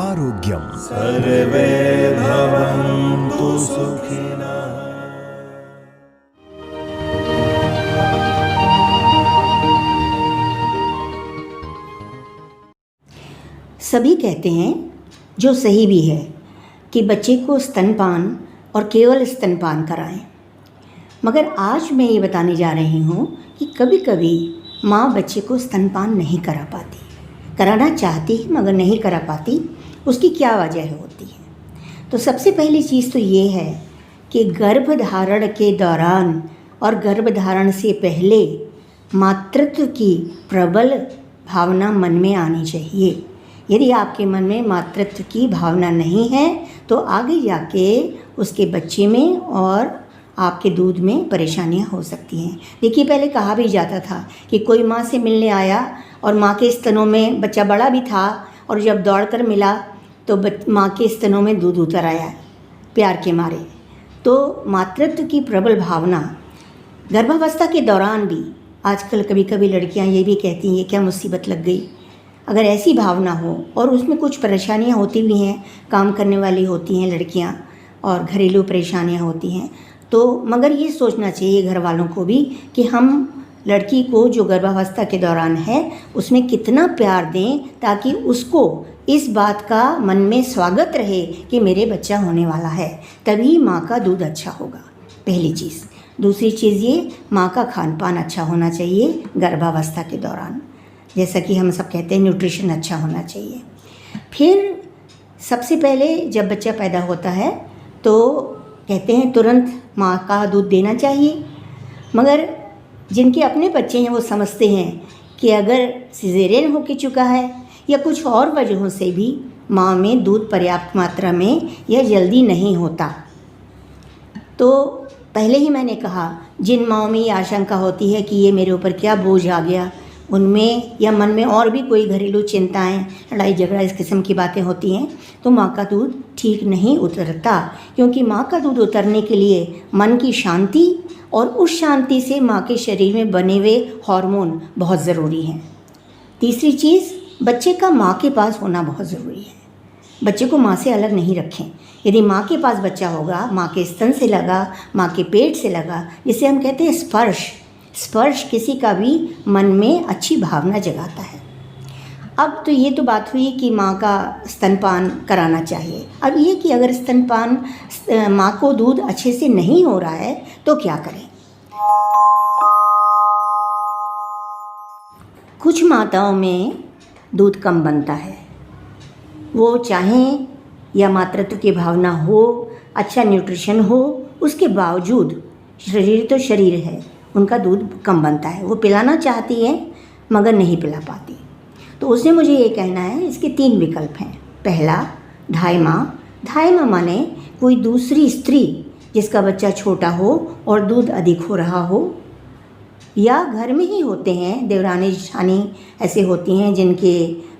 आरोग्यम। सर्वे भवन्तु सुखिनः। सभी कहते हैं, जो सही भी है, कि बच्चे को स्तनपान और केवल स्तनपान कराएं। मगर आज मैं ये बताने जा रही हूँ कि कभी कभी माँ बच्चे को स्तनपान नहीं करा पाती, कराना चाहती है मगर नहीं करा पाती। उसकी क्या वजह होती है? तो सबसे पहली चीज़ तो ये है कि गर्भधारण के दौरान और गर्भधारण से पहले मातृत्व की प्रबल भावना मन में आनी चाहिए। यदि आपके मन में मातृत्व की भावना नहीं है तो आगे जाके उसके बच्चे में और आपके दूध में परेशानियां हो सकती हैं। देखिए, पहले कहा भी जाता था कि कोई माँ से मिलने आया और माँ के स्तनों में बच्चा बड़ा भी था और जब दौड़कर मिला तो माँ के स्तनों में दूध उतर आया प्यार के मारे। तो मातृत्व की प्रबल भावना गर्भावस्था के दौरान भी, आजकल कभी कभी लड़कियाँ ये भी कहती हैं क्या मुसीबत लग गई। अगर ऐसी भावना हो और उसमें कुछ परेशानियां होती भी हैं, काम करने वाली होती हैं लड़कियां और घरेलू परेशानियां होती हैं, तो मगर ये सोचना चाहिए घर वालों को भी कि हम लड़की को जो गर्भावस्था के दौरान है उसमें कितना प्यार दें ताकि उसको इस बात का मन में स्वागत रहे कि मेरे बच्चा होने वाला है, तभी माँ का दूध अच्छा होगा। पहली चीज़। दूसरी चीज़ ये, माँ का खान पान अच्छा होना चाहिए गर्भावस्था के दौरान। जैसा कि हम सब कहते हैं न्यूट्रिशन अच्छा होना चाहिए। फिर सबसे पहले जब बच्चा पैदा होता है तो कहते हैं तुरंत माँ का दूध देना चाहिए, मगर जिनके अपने बच्चे हैं वो समझते हैं कि अगर सिजेरियन हो के चुका है या कुछ और वजहों से भी माँ में दूध पर्याप्त मात्रा में या जल्दी नहीं होता, तो पहले ही मैंने कहा जिन माँओं में ये आशंका होती है कि ये मेरे ऊपर क्या बोझ आ गया, उनमें या मन में और भी कोई घरेलू चिंताएं, लड़ाई झगड़ा इस किस्म की बातें होती हैं, तो माँ का दूध ठीक नहीं उतरता। क्योंकि माँ का दूध उतरने के लिए मन की शांति और उस शांति से माँ के शरीर में बने हुए हार्मोन बहुत ज़रूरी हैं। तीसरी चीज़, बच्चे का माँ के पास होना बहुत ज़रूरी है। बच्चे को माँ से अलग नहीं रखें। यदि माँ के पास बच्चा होगा, माँ के स्तन से लगा, माँ के पेट से लगा, जिसे हम कहते हैं स्पर्श किसी का भी मन में अच्छी भावना जगाता है। अब तो ये तो बात हुई कि माँ का स्तनपान कराना चाहिए। अब ये कि अगर स्तनपान माँ को दूध अच्छे से नहीं हो रहा है तो क्या करें? कुछ माताओं में दूध कम बनता है, वो चाहें या मातृत्व की भावना हो, अच्छा न्यूट्रिशन हो, उसके बावजूद शरीर तो शरीर है, उनका दूध कम बनता है। वो पिलाना चाहती है मगर नहीं पिला पाती। तो उसने मुझे ये कहना है, इसके 3 विकल्प हैं। पहला, धाई माँ माने कोई दूसरी स्त्री जिसका बच्चा छोटा हो और दूध अधिक हो रहा हो, या घर में ही होते हैं देवरानी जेठानी ऐसे होती हैं जिनके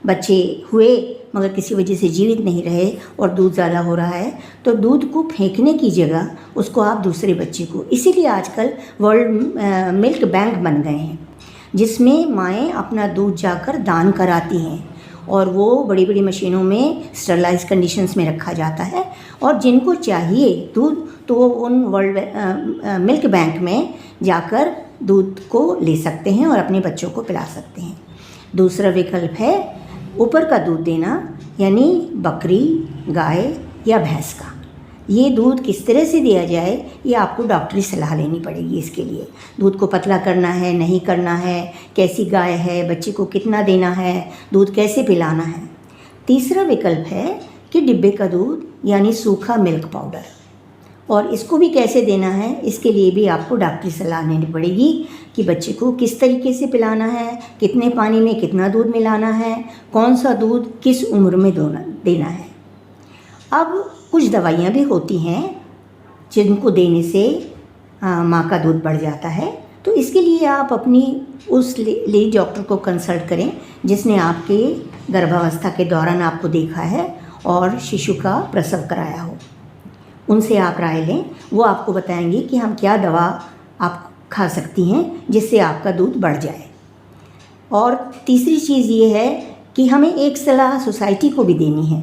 बच्चे हुए मगर किसी वजह से जीवित नहीं रहे और दूध ज़्यादा हो रहा है, तो दूध को फेंकने की जगह उसको आप दूसरे बच्चे को, इसीलिए आजकल वर्ल्ड मिल्क बैंक बन गए हैं जिसमें माएँ अपना दूध जाकर दान कराती हैं और वो बड़ी बड़ी मशीनों में स्टरलाइज कंडीशंस में रखा जाता है और जिनको चाहिए दूध तो वो उन वर्ल्ड मिल्क बैंक में जाकर दूध को ले सकते हैं और अपने बच्चों को पिला सकते हैं। दूसरा विकल्प है ऊपर का दूध देना, यानी बकरी, गाय या भैंस का। ये दूध किस तरह से दिया जाए ये आपको डॉक्टरी सलाह लेनी पड़ेगी। इसके लिए दूध को पतला करना है, नहीं करना है, कैसी गाय है, बच्चे को कितना देना है, दूध कैसे पिलाना है। तीसरा विकल्प है कि डिब्बे का दूध यानी सूखा मिल्क पाउडर, और इसको भी कैसे देना है इसके लिए भी आपको डॉक्टरी सलाह लेनी पड़ेगी कि बच्चे को किस तरीके से पिलाना है, कितने पानी में कितना दूध मिलाना है, कौन सा दूध किस उम्र में देना है। अब कुछ दवाइयाँ भी होती हैं जिनको देने से माँ का दूध बढ़ जाता है, तो इसके लिए आप अपनी उस लेडी डॉक्टर को कंसल्ट करें जिसने आपके गर्भावस्था के दौरान आपको देखा है और शिशु का प्रसव कराया हो। उनसे आप राय लें, वो आपको बताएंगे कि हम क्या दवा आप खा सकती हैं जिससे आपका दूध बढ़ जाए। और तीसरी चीज़ ये है कि हमें एक सलाह सोसाइटी को भी देनी है।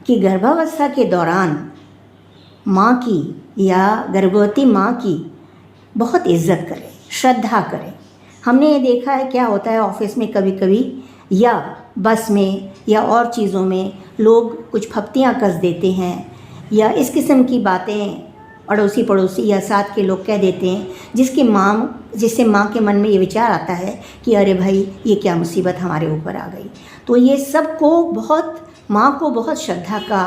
कि गर्भावस्था के दौरान माँ की या गर्भवती माँ की बहुत इज्जत करें, श्रद्धा करें। हमने ये देखा है क्या होता है ऑफिस में कभी कभी या बस में या और चीज़ों में लोग कुछ फप्तियाँ कस देते हैं या इस किस्म की बातें अड़ोसी पड़ोसी या साथ के लोग कह देते हैं जिससे माँ के मन में ये विचार आता है कि अरे भाई ये क्या मुसीबत हमारे ऊपर आ गई। तो ये सबको माँ को बहुत श्रद्धा का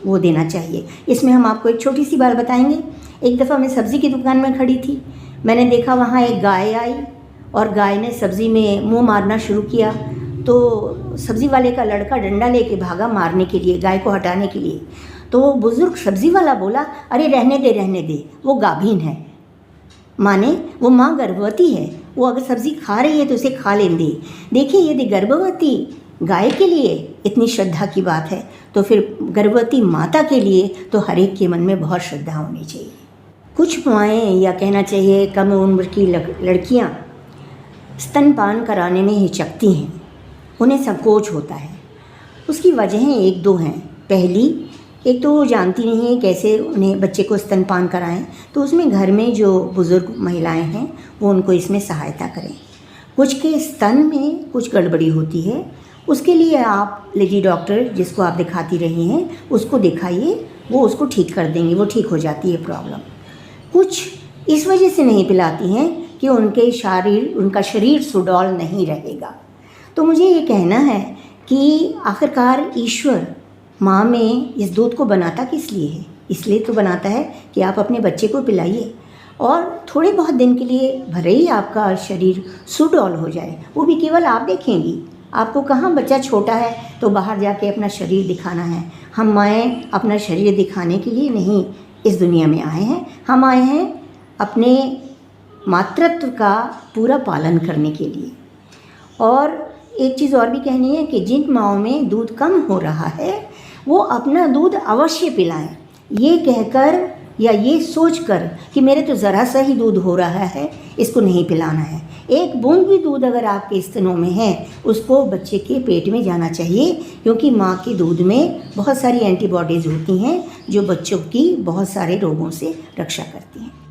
वो देना चाहिए। इसमें हम आपको एक छोटी सी बात बताएंगे। एक दफ़ा मैं सब्ज़ी की दुकान में खड़ी थी, मैंने देखा वहाँ एक गाय आई और गाय ने सब्ज़ी में मुँह मारना शुरू किया। तो सब्ज़ी वाले का लड़का डंडा लेके भागा मारने के लिए, गाय को हटाने के लिए। तो वो बुज़ुर्ग सब्ज़ी वाला बोला, अरे रहने दे, वो गाभिन है। माने वो माँ गर्भवती है, वो अगर सब्ज़ी खा रही है तो उसे खा लेने दे। देखिए यदि गर्भवती गाय के लिए इतनी श्रद्धा की बात है तो फिर गर्भवती माता के लिए तो हर एक के मन में बहुत श्रद्धा होनी चाहिए। कुछ माएँ या कहना चाहिए कम उम्र की लड़कियाँ स्तनपान कराने में हिचकती हैं, उन्हें संकोच होता है। उसकी वजहें एक दो हैं। पहली, एक तो वो जानती नहीं है कैसे उन्हें बच्चे को स्तनपान कराएं, तो उसमें घर में जो बुज़ुर्ग महिलाएं हैं वो उनको इसमें सहायता करें। कुछ के स्तन में कुछ गड़बड़ी होती है, उसके लिए आप लेडी डॉक्टर जिसको आप दिखाती रही हैं उसको दिखाइए, वो उसको ठीक कर देंगे, वो ठीक हो जाती है प्रॉब्लम। कुछ इस वजह से नहीं पिलाती हैं कि उनका शरीर सुडौल नहीं रहेगा। तो मुझे ये कहना है कि आखिरकार ईश्वर माँ में इस दूध को बनाता किस लिए है? इसलिए तो बनाता है कि आप अपने बच्चे को पिलाइए और थोड़े बहुत दिन के लिए भले ही आपका शरीर सुडौल हो जाए, वो भी केवल आप देखेंगी। आपको कहाँ, बच्चा छोटा है तो बाहर जाके अपना शरीर दिखाना है। हम माएँ अपना शरीर दिखाने के लिए नहीं इस दुनिया में आए हैं, हम आए हैं अपने मातृत्व का पूरा पालन करने के लिए। और एक चीज़ और भी कहनी है कि जिन माँओं में दूध कम हो रहा है वो अपना दूध अवश्य पिलाएं। ये कहकर या ये सोचकर कि मेरे तो ज़रा सा ही दूध हो रहा है, इसको नहीं पिलाना है। एक बूंद भी दूध अगर आपके स्तनों में है उसको बच्चे के पेट में जाना चाहिए, क्योंकि माँ के दूध में बहुत सारी एंटीबॉडीज़ होती हैं जो बच्चों की बहुत सारे रोगों से रक्षा करती हैं।